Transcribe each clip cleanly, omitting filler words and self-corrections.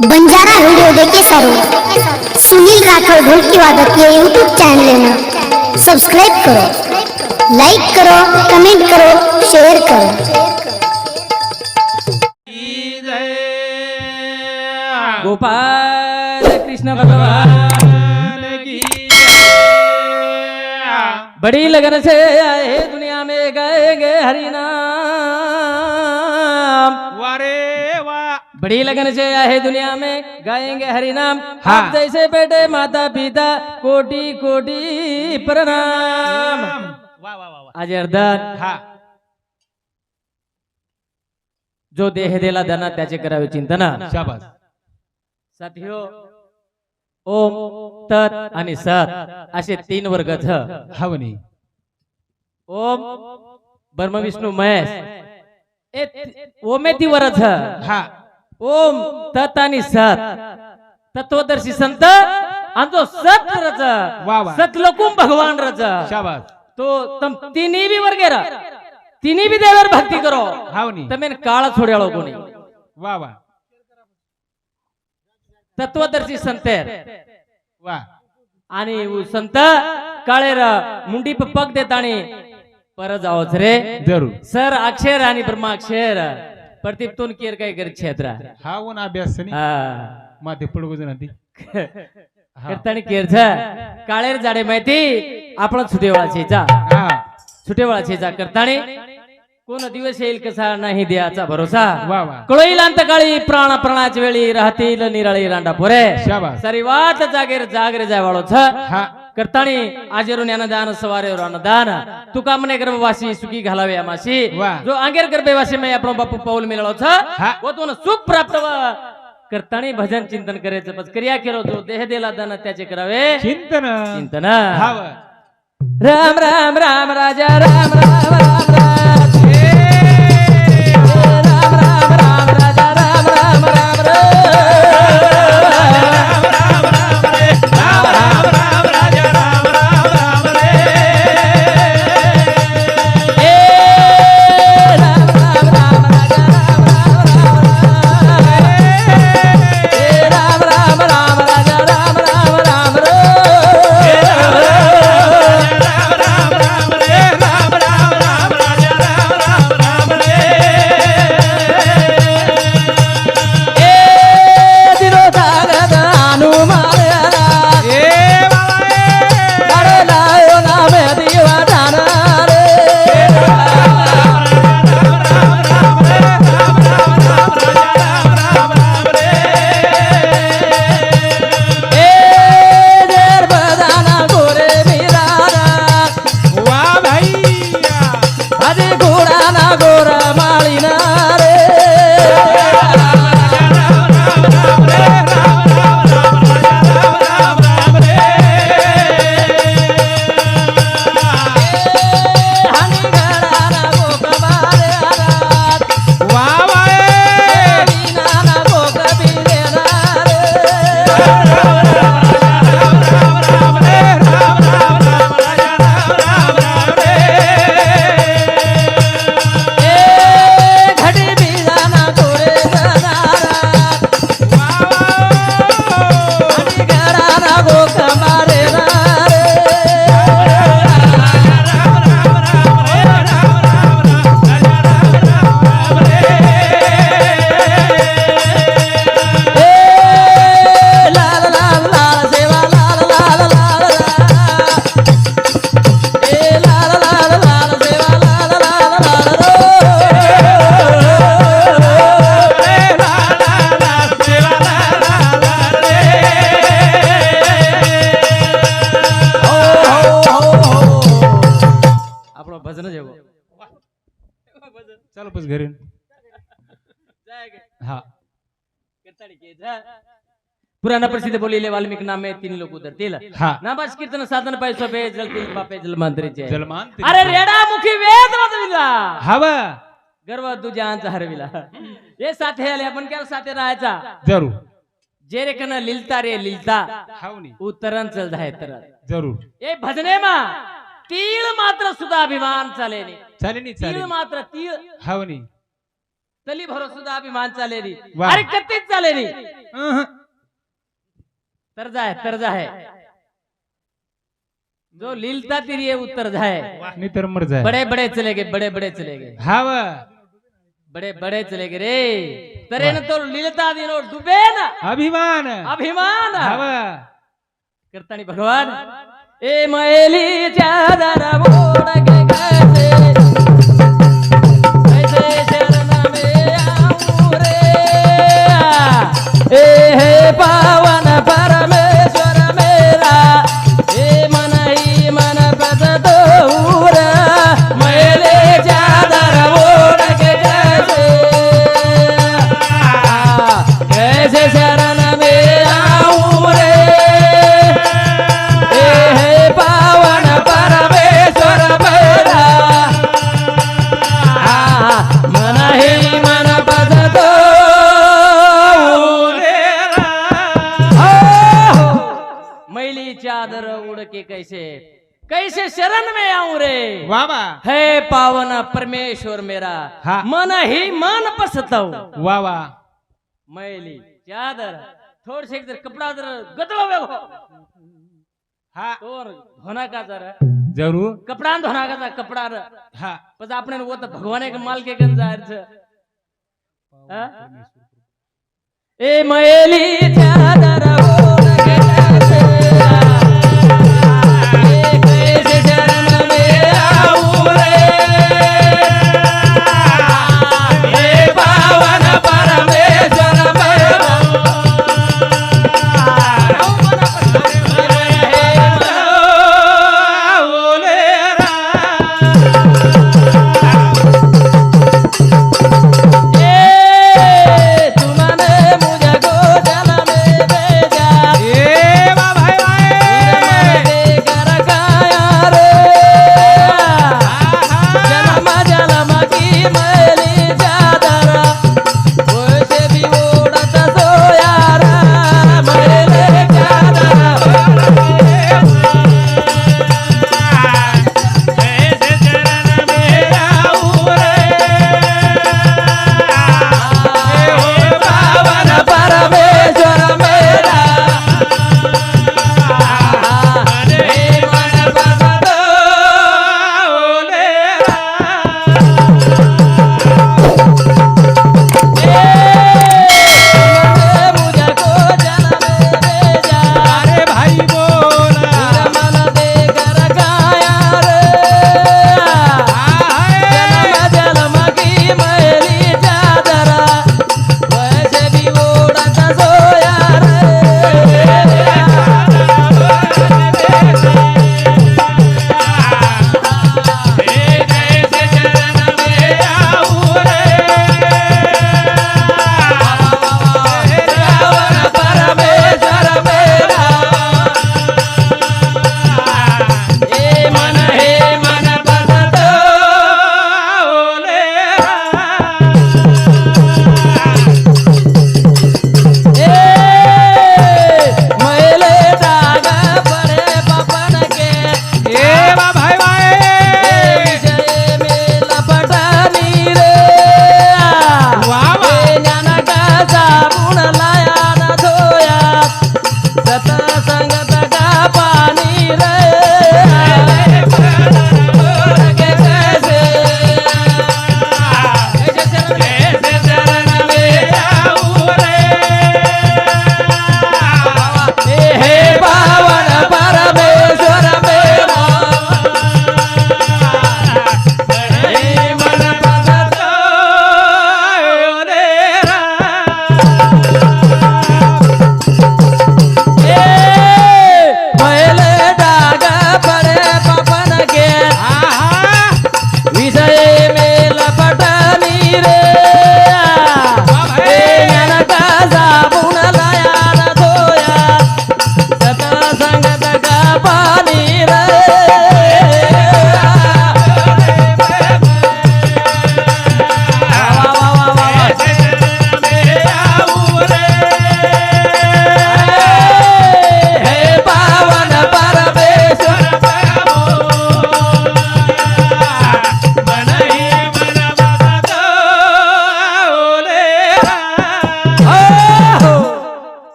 Banjara video देखे सारो सुनील राठौर ढोलकी वादक के यूट्यूब चैनल ने सब्सक्राइब करो, लाइक करो, कमेंट करो, शेयर करो। गोपाल कृष्ण भगवान की बड़ी लगन से आए दुनिया में गाएंगे हरि नाम। वारे वाह बड़ी लगन से आए दुनिया में गाएंगे हरि नाम। हाँ। आप जैसे बेटे माता पिता कोटि कोटि प्रणाम। वाह वाह वाह आज अर्धन हा जो देह दिला दाना त्याचे करावे चिंतन। शाबास साथियो, ओम तत् आणि सत असे तीन वर्ग हवनी ओम ब्रह्म विष्णू महेश ओमे ती वरच हा ओम तत् आणि सत तत्वदर्शी संत आणि तो सत रच वा वा. सतलोकुम भगवान रच शाबास तो तम तिन्ही भी वर्गेरा तिन्ही भी देवर भक्ति करो हवनी तमेन काळ छोड्याळो कोणी वाह वाह तत्वदर्शी संतेर वाह आणि उ संत काळेर मुंडी पे पग देतानी पर जाओच रे जरूर सर अक्षर आणि ब्रह्माक्षर प्रतिपतून केर काय कर क्षेत्र हा वन अभ्यास सनी हा माते पडगो जनाती करतानी केर छ काळेर जाडे माहिती आपण छुटेवाळाचे जा हा छुटेवाळाचे जा करतानी कोण दिवस येईल कसा नाही द्याचा भरोसा वाह वाह कळोईल अंतकाळी प्राण प्राणाच्या वेळी राहतील निराळी रांडा पोरे शाबास सारी वाट जागेर जागरे जाय वाळो छ हा करताणी आजेरून दान सवारेवर अन्नदान तुका मने गर्भवासी सुखी घालावे आमाशी वाह. जो आंगेर गर्भवासी में आपण बापू पाऊल मिळालो छ हा. व तुन सुख प्राप्त करताणी भजन चिंतन करायचं बस क्रिया केलो जो देह दिला दान त्याचे करावे चिंतन चिंतन हाव राम राम राम राजा राम राम राम राज राम राम राम राजा राम राम राम चलो बस घरी हा पुराना प्रसिद्ध बोलिले वाल्मिक नाम में तीन लोग उतरतील हा नाबाज कीर्तन साधन पाय सोपे जलतील बापे जलमांतरीचे जलमान अरे रेडा मुखी वेद वाजविला हवा गर्व तुझ्यांचा हरविला हे साथे आले आपण क्या साथे राहायचा जरूर जे रे कन लिलता रे लिलता हावनी उतरन चल जाय तर जरूर ए भजने मा तीळ मात्र सुद्धा अभिमान चालेली चालेनी तीळ चालेनी मात्र तीळ हावनी तली भरो सुद्धा अभिमान चालेली वाह. अरे कत्तीच चालेली तर्ज है जो लीलता तेरी ये उत्तर जाए नहीं तर मर जाए बड़े बड़े चले गए बड़े बड़े चले गए हाव बड़े बड़े चले गए रे तरे न तो लीलता दिनो डूबे ना अभिमान अभिमान हाव करतानी भगवान ए मैली चादर मोड़ के कैसे कैसे शरण में आऊं रे ए हे पावन परमेश्वर मेरा ए मन ही मन पद दूर मैली चादर मोड़ के कैसे कैसे शरण में आऊं रे पावन परमेश्वर मेरा मन ही मन पद दो मैली चादर उड़ के कैसे कैसे शरण में आऊं रे वावा है पावन परमेश्वर मेरा हाँ। मन ही मन पसताऊ वावा मैली चादर थोड़ से एक कपड़ा जर गदलो वे हा तो धोना का जरा जरूर कपड़ा धोना का कपड़ा हा પછી આપણે वो तो भगवान के माल के गंजार છે ए मैली चादर ओढ़ के कैसे कैसे शरण में आऊं रे हे पावन परमेश्वर मेरा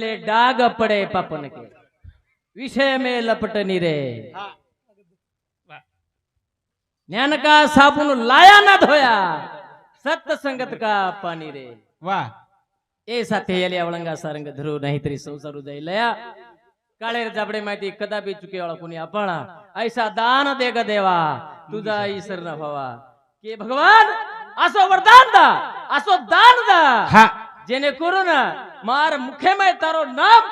मेले डाग पड़े पापन के विषय में लपटनी रे ज्ञान का साबुन लाया ना धोया सत्य संगत का पानी रे वा ए साथे याले अवळंगा सारंग धरू नाही तरी संसारू जाईलया काळेर जाबडे माहिती कदापि चुके वाला कोणी आपण ऐसा दान दे ग देवा तुझा ईश्वर न व्हावा के भगवान असो वरदान दा असो दान दा हा जेणेकरून मार मुखेमय तारो नाम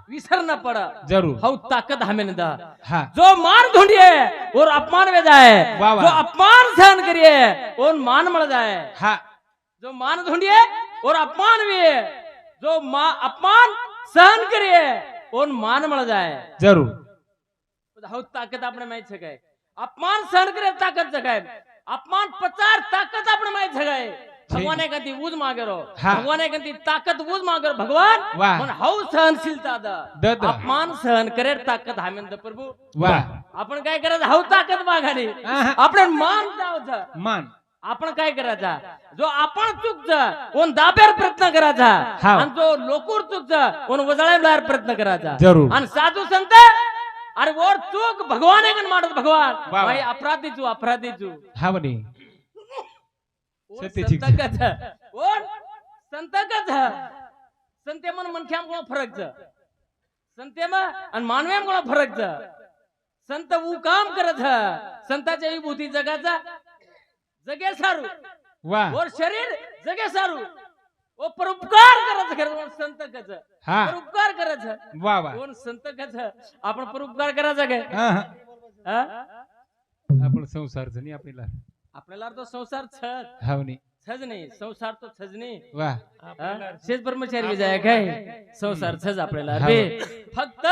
विसर न पड़ जरूर हऊ ताकत हमें दा हा जो मान ढूंढिए और अपमान में जाए वाह, वाह। जो अपमान सहन करिए और मान मर जाए हा जो मान ढूंढिए और अपमान भी है जो अपमान सहन करिए और मान मर जाए जरूर हऊ ताकत આપણે માહિત છે अपमान सहन करे ताकत जगाए अपमान पचार ताकत આપણે માહિત છે भगवाने कहती ऊज मागे रो हाँ। भगवाने कहती ताकत ऊज मागे रो भगवान वाह। मन हऊ सहनशीलता दा द. अपमान सहन करे ताकत हामेंद प्रभू वाह आपण काय करायचं हऊ ताकद मागानी आहा. आपण मान जावचं मान आपण काय करायचा जो आपण चुकचं कोण दाब्यावर प्रयत्न करायचा हा. आणि जो लोकूर चुकचं कोण वजळायला प्रयत्न करायचा जरूर. आणि साधू संत अरे वर चूक भगवान एकन माडत भगवान वाह. भाई अपराधी चू हा म्हणे ओन सत्याची संतकच ओन संतकच संते मन मनख्याम कोण फरक छ संते म आणि मानव्याम कोण फरक छ संत ऊ काम करत ह संताच्या विभूती जगाचा जगे सारू वा और शरीर जगे सारू ओ परोपकार करत खरं संतकच हा परोपकार करत वा वा कोण संतकच आपण परोपकार करायचा काय हा, हा. हा? आपण संसार जणी आपल्याला आपल्याला तो संसार छज हा म्हणे छज नाही संसार तो छज नाही वा शेज ब्रह्मचारी विजय काय संसार छज आपल्याला हा. बे फक्त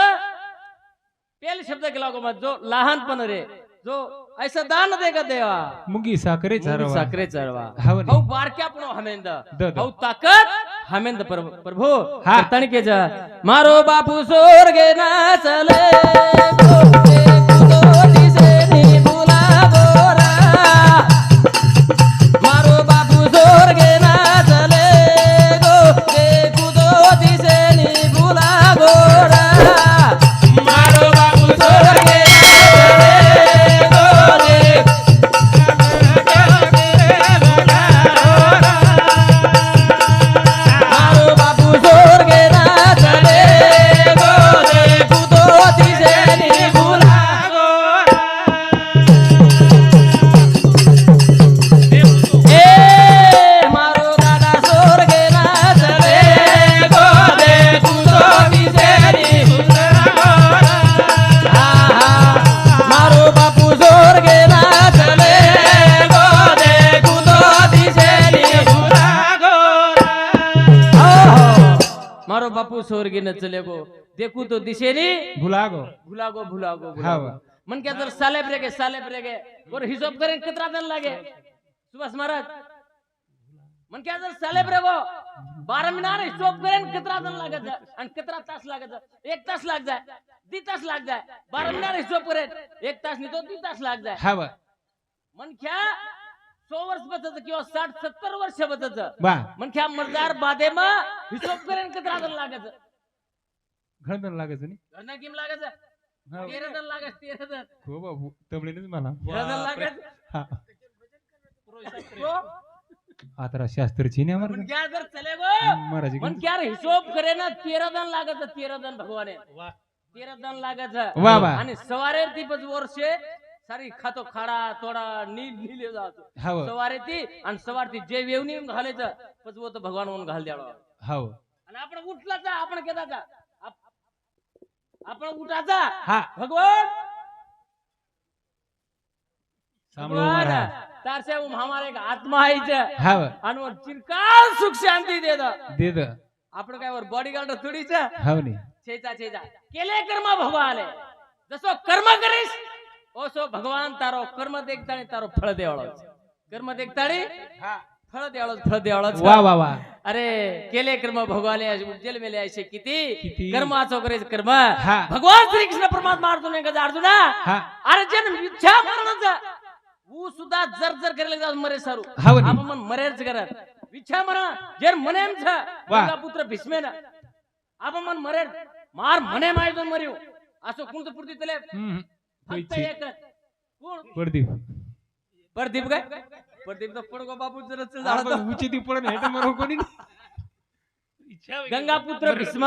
पेल शब्द केला गो मत जो लहानपण रे जो ऐसा दान देगा देवा मुंगी साखरे चारवा साखरे चरवा हा म्हणे. हौ बारक्या पण हमेंद द. हौ ताकत हमेंद प्रभु हा. तणके जा मारो बापू स्वर्गे ना चले गोटे कुदो दिसे नी भुला गोरा मारो बापू स्वर्गे ना चले गोटे कुदो दिसे नी भुला गोरा मारो बापू स्वर्गे मारो बापू स्वर्गे ना चले गोरे कुदो दिसे नी भुला ए मारो दादा स्वर्गे ना चले गोरे कुदो दिसे नी भुला मारो बापू स्वर्गे ना चले गोरे कुदो दिसे नी भुला मारो बापू स्वर्गी न चले गो देखू तो दिशे नी भुलागो भुलागो हा वा. मन क्या जर सालेब रेगे और हिसाब करें कितना दिन लागे सुभाष महाराज मन क्या जर सालेब रेगो 12 महीना हिसाब करें कितना दिन लागे और कितना तास लागे 1 तास लाग जाए 2 तास लाग जाए 12 महीना हिसाब करें 1 तास नहीं तो 2 तास लाग जाए हा वा मन क्या 100 वर्ष बचत किंवा 60-70 वर्ष बचत वा मन क्या मर्दार बादे में हिसाब करें कितना दिन लागे घडण लागायचं नाही घरना किम लागत 13 दिन लागत 13 दिन हो बाबू तबळीनेच मला 13 दिन लागत हा. तो आता शास्त्रची नाही मन आम्हाला क्या अगर चले गो महाराज मन क्या रे हिसाब करे ना 13 दिन लागत 13 दिन भगवाने 13 दिन लागत वा वा. आणि सवारे ती 5 वर्षे सारी खातो खाडा तोडा नीले जातो हा वा. सवारे ती आणि सवार ती जे वेवणी घालायचं पचवो तो भगवान म्हणून घाल द्यावा हो आणि आपण उठलाचा आपण केदाचा आपण उठाचा हा भगवान सांभाळू महाराज तार से वो हमारे एक आत्मा है जे हा वा. आणि वो चिरकाल सुख शांती दे दा दे द आपण काय वर बॉडीगार्ड थोडी चा हा म्हणे छेचा केले कर्म भगवान जसो कर्म करीस ओसो भगवान तारो कर्म देखताणी तारो फळ देवाळो कर्म देखताणी फळ देवाळो वा वा वा अरे केले कर्म भगवान उज्जैन मेले ऐसे किती किती? कर्माचो करे कर्म हा. भगवान श्री कृष्ण परमात्मा अर्जुन अर्जुना हा अरे जन इच्छा मरणाचा वो सुद्धा जर जर करायला जात मरे सारू हा वनी. आपण मन मरेच करत इच्छा मरण जर मनेम छ वा. गंगा पुत्र भीष्मेन आपण मन मरेल मार म्हणे माहिती मरिव असं कोणतं पुरती तले फक्त पैसे. एकच कोण प्रदीप प्रदीप काय प्रदीप तर पडगो बाबू जर आपण उची ती पडन हेट मरो कोणी गंगापुत्र भीष्म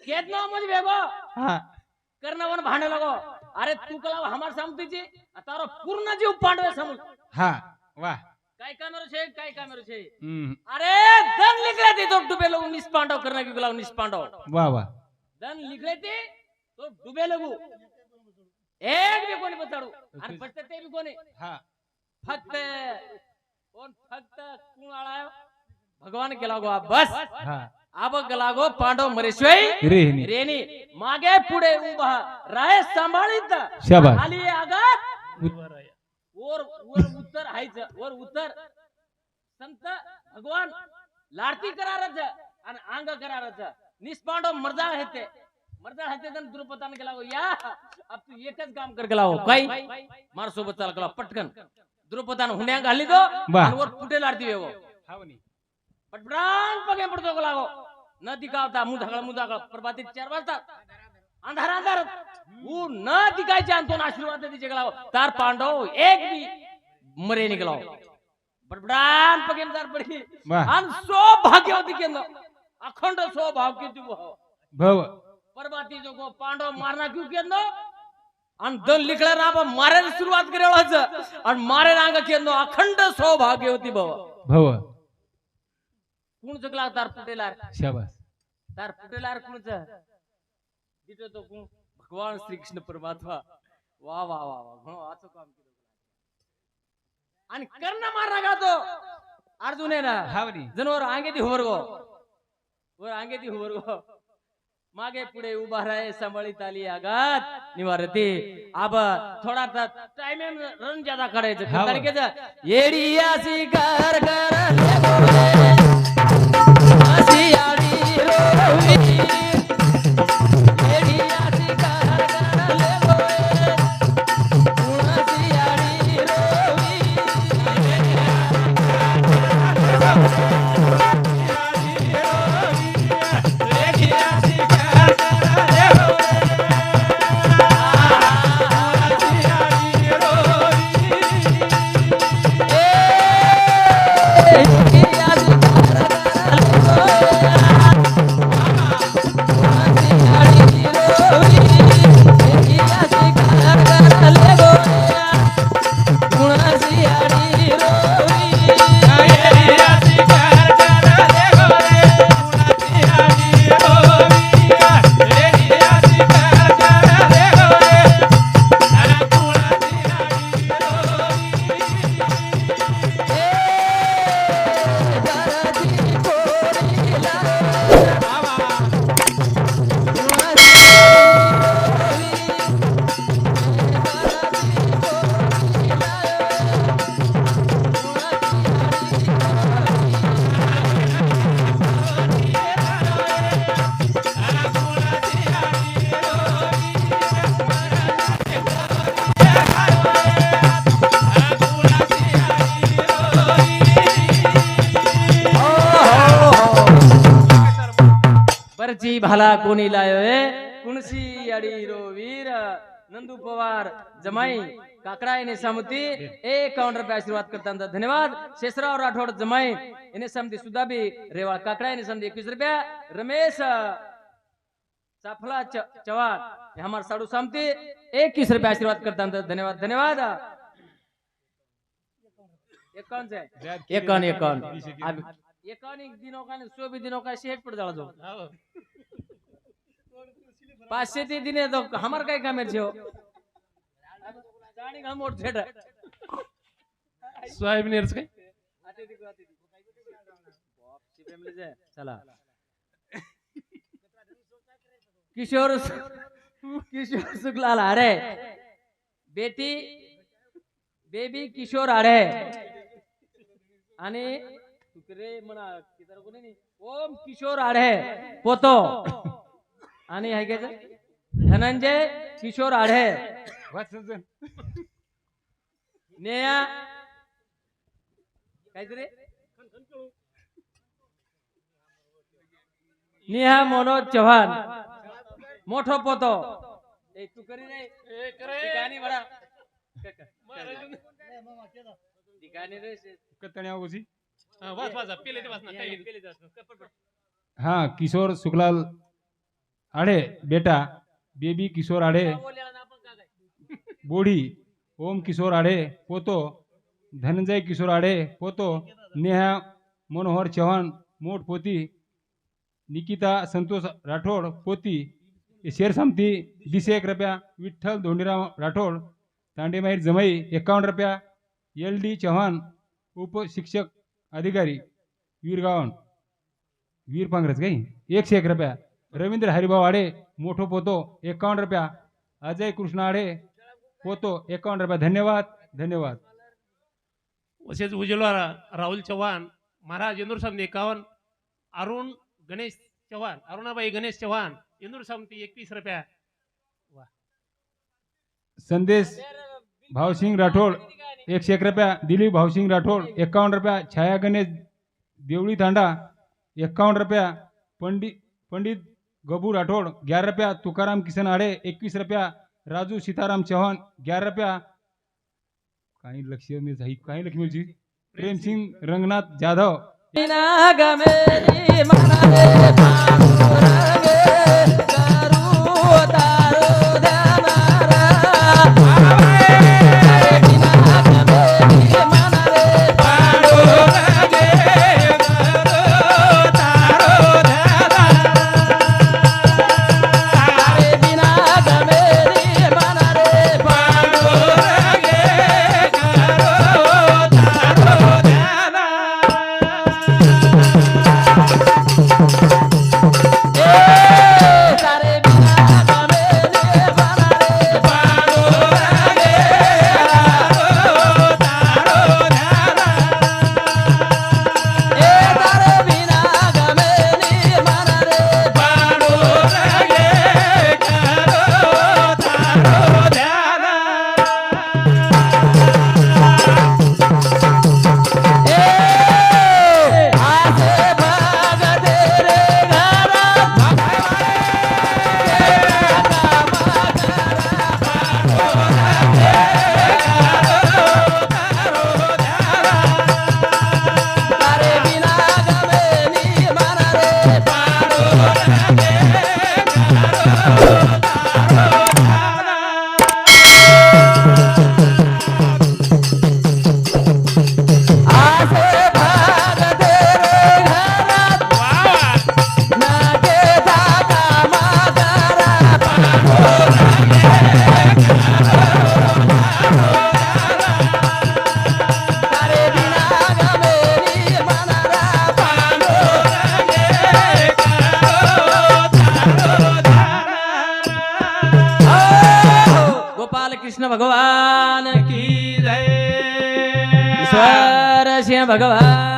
केत नाव मध्ये वेगो हा कर्णवन भांडे लगो अरे तू कला हमार सामतीची तारो पूर्ण जीव पांडवे समज हा वाह काय कामेरो छे काय कामेरो छे हम्म. अरे दन लिखले थे तो डुबे लोग निष्पांडव करना की गलाव निष्पांडव वाह वाह दन लिखले थे तो डुबे लगू एक भी कोणी बचाडू आणि फक्त ते भी कोणी हा फक्त कोण फक्त कोण आळायो भगवान केला गो बस हा आब गेला गो पांडव मरेश्वई रेहनी रेनी मागे पुढे उभा राय सांभाळीत शाबास. खाली आगात वर वर उत्तर हायचं वर उत्तर संत भगवान लाडती करारच आणि अंग करारच निष्पांडव मर्जाळ हेते मर्जाळ हेते दन द्रुपदाने गेला गो या अब तू एकच काम कर गेला हो काय मार सोबत चाल गेला पटकन द्रुपदान हुण्या घाली दो वाह. आणि वर कुठे लाडती वेगो हावनी पटपटान पगे पडतो गेला गो न दिखावता मुधागळ प्रभाती 4 वाजता अंधार अंधार वो न दिखायचे अंतोन आशीर्वाद दीचे गेला तार पांडव एक भी मरे निकला पटपटान पगे तार पडी वाह. आणि सौभाग्यवती केंद्र अखंड सौभाग्य तू भव प्रभाती जो को पांडव मारना क्यों केंद्र आणि दन लिखला ना आपण मारायला सुरुवात करेल आणि मारे रांग केंद्र अखंड सौभाग्यवती भव भव कोण चुकला तार पुटेलार शाबास तार पुटेलार कोणच तिथे तो कोण भगवान श्री कृष्ण परमात्मा वा वा वा वा घणो आचो काम केलं आणि कर्ण मारना का तो अर्जुन आहे ना हावनी जनवर आंगे ती होवर गो वर आंगे ती होवर गो मागे पुढे उभा राहे सांभाळीत आली आगात निवारती अब थोडा टाइम रन ज्यादा करायचं हाव. तारखेचं येडी अशी कर कर अशी आडी रोवी येडी अशी कर कर लेगोय उणाची आडी रोवी परची भाला कोणी लायोय कुणसी अडी रो वीर नंदू पवार जमाई काकडाने समती 51 रुपये आशीर्वाद करता धन्यवाद शेषराव राठोड जमाई इन्हें समती सुधा भी रेवाड़ काकडाने समती 21 रुपया रमेश चाफला चौहान ये हमारे साडू समती 21 रुपये आशीर्वाद करता धन्यवाद धन्यवाद ये कौन से ये कौन अब ये कौन एक दिनों का 24 दिनों का शेट पड़ जाला जो 500 दिन तो हमार काय काम छे गाणी का मोठ छेड सोयाबीन एर्स काय आते दिको बाप ची फॅमिली जे चला किशोर शुक्लाल अरे बेटी बेबी किशोर अरे आणि तुकरे म्हणा कितर कोणी नाही ओम किशोर आढे पोतो आणि हाय काय धनंजय किशोर आढे वाचन नेया काहीतरी नेहा मनोज चव्हाण मोठो पोतो ए तू करी रे ठिकाणी बडा ठिकाणी रे कतण्या उजी वाच वाचा पेले ते वाचना काही हाँ किशोर सुखलाल आड़े बेटा बेबी किशोर आड़े बोड़ी ओम किशोर आड़े पोतो धनंजय किशोर आड़े पोतो नेहा मनोहर चौहान मोठ पोती निकिता संतोष राठोड पोती शेर समती 21 रुपया विठ्ठल धोंडीराव राठोड तांडेमाहीर जमई 51 रुपया LD चौहान उप शिक्षक अधिकारी वीरगावन वीर पांगरच काही 101 रुपया रवींद्र हरिभाऊ आडे मोठो पोतो 51 रुपया अजय कृष्ण आडे पोतो 51 रुपया धन्यवाद धन्यवाद तसेच उज्ज्वला राहुल चव्हाण महाराज इंदूर समिती 51 अरुण गणेश चव्हाण अरुणाबाई गणेश चव्हाण इंदूर समिती 21 रुपया संदेश भावसिंग राठोड 101 रुपया दिलीप भावसिंग राठोड 51 रुपया छाया गणेश देवळी तांडा 51 रुपया पंडित गबू राठोड 11 रुपया तुकाराम किसन आड़े 21 रुपया राजू सीताराम चौहान 11 रुपया काही लक्ष्मी काही लक्ष्मीची प्रेम सिंह रंगनाथ जाधव गमेरी मनारे पांडुरंगे करू तारो ध्यानारा बिना गमेरी मनारे पांडुरंगे करू तारो ध्यानारा बिना गमेरी मनारे पांडुरंगे करू तारो ध्यानारा कृष्ण भगवान की जय ईश्वर सिंह भगवान